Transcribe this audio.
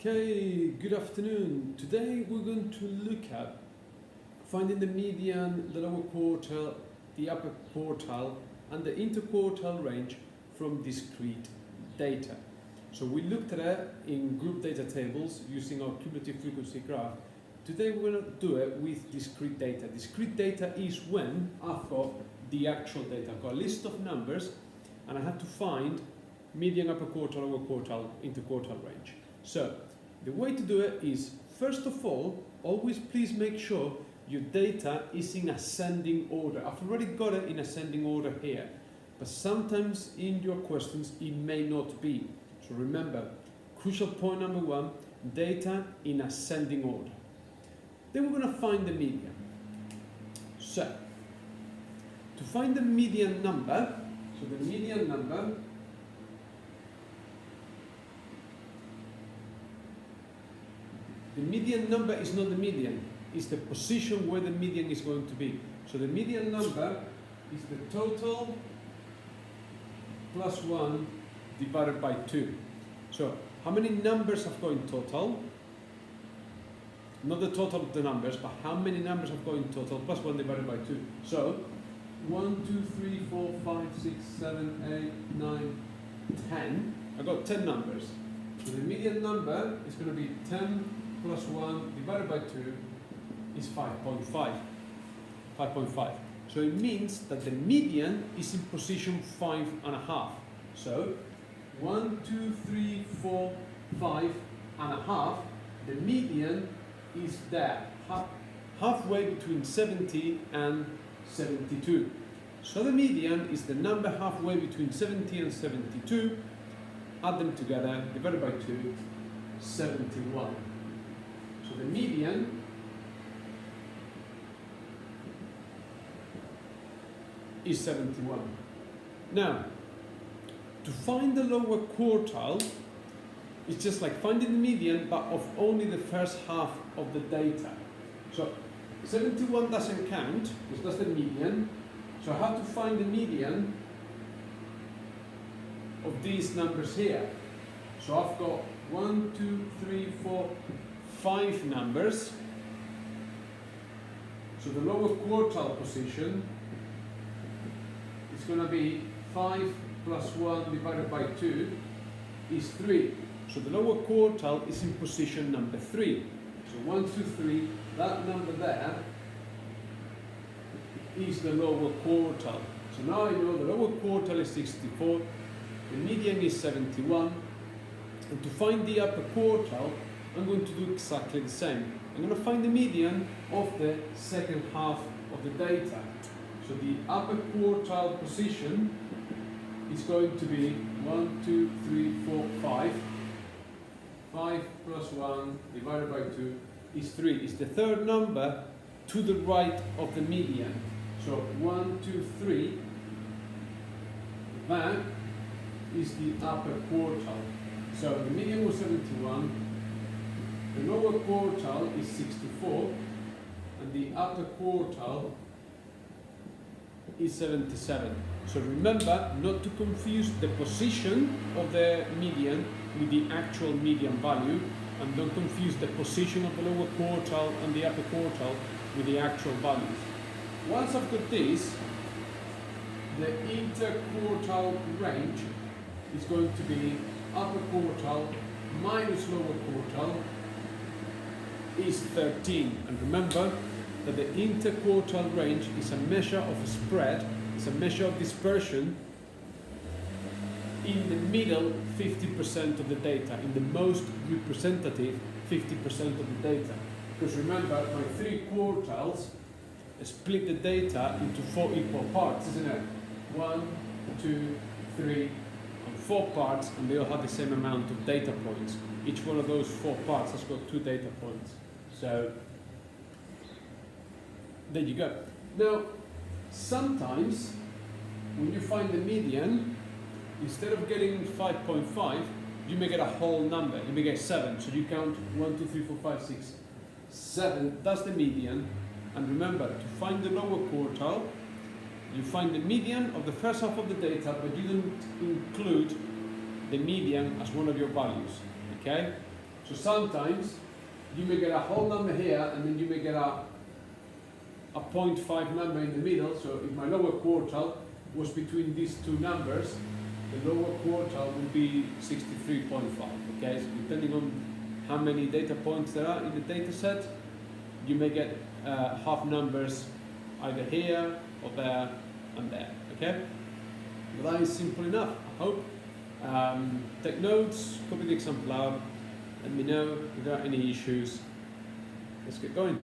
Okay, good afternoon. Today we're going to look at finding the median, the lower quartile, the upper quartile, and the interquartile range from discrete data. So we looked at it in group data tables using our cumulative frequency graph. Today we're going to do it with discrete data. Discrete data is when I've got the actual data. I've got a list of numbers and I have to find median, upper quartile, lower quartile, interquartile range. So the way to do it is, first of all, always please make sure your data is in ascending order. I've already got it in ascending order here, but sometimes in your questions it may not be. So remember, crucial point number one, data in ascending order. Then we're going to find the median. So, to find the median number, the median number is not the median, it's the position where the median is going to be. So the median number is the total plus 1 divided by 2. So how many numbers have got in total? Not the total of the numbers, but how many numbers have got in total plus 1 divided by 2. So 1, 2, 3, 4, 5, 6, 7, 8, 9, 10. I've got 10 numbers. So the median number is going to be 10 plus 1 divided by 2 is 5.5. 5.5. So it means that the median is in position 5.5. So 1, 2, 3, 4, 5.5. The median is there, halfway between 70 and 72. So the median is the number halfway between 70 and 72. Add them together, divided by 2, 71. So the median is 71. Now, to find the lower quartile, it's just like finding the median, but of only the first half of the data. So 71 doesn't count, because that's the median. So I have to find the median of these numbers here. So I've got 1, 2, 3, 4, 5 numbers. So the lower quartile position is going to be 5 plus 1 divided by 2 is 3. So the lower quartile is in position number 3. So 1, 2, 3, that number there is the lower quartile. So now I know the lower quartile is 64, the median is 71, and to find the upper quartile, I'm going to do exactly the same. I'm going to find the median of the second half of the data. So the upper quartile position is going to be 1, 2, 3, 4, 5. 5 plus 1 divided by 2 is 3. It's the third number to the right of the median. So 1, 2, 3. That is the upper quartile. So the median was 71. The lower quartile is 64. And the upper quartile is 77. So remember not to confuse the position of the median with the actual median value, and don't confuse the position of the lower quartile and the upper quartile with the actual values. Once I've got this, the interquartile range is going to be upper quartile minus lower quartile is 13. And remember that the interquartile range is a measure of a spread, it's a measure of dispersion in the middle 50% of the data, in the most representative 50% of the data. Because remember, my 3 quartiles split the data into 4 equal parts, isn't it? 1, 2, 3, and 4 parts, and they all have the same amount of data points. Each one of those 4 parts has got 2 data points. So there you go. Now, sometimes when you find the median, instead of getting 5.5, you may get a whole number. You may get 7. So you count 1, 2, 3, 4, 5, 6, 7. That's the median. And remember, to find the lower quartile, you find the median of the first half of the data, but you don't include the median as one of your values. Okay? So sometimes you may get a whole number here, and then you may get a 0.5 number in the middle. So if my lower quartile was between these two numbers, the lower quartile would be 63.5. Okay, so depending on how many data points there are in the data set, you may get half numbers either here or there and there. Okay, but that is simple enough, I hope. Take notes, copy the example out, let me know if there are any issues. Let's get going.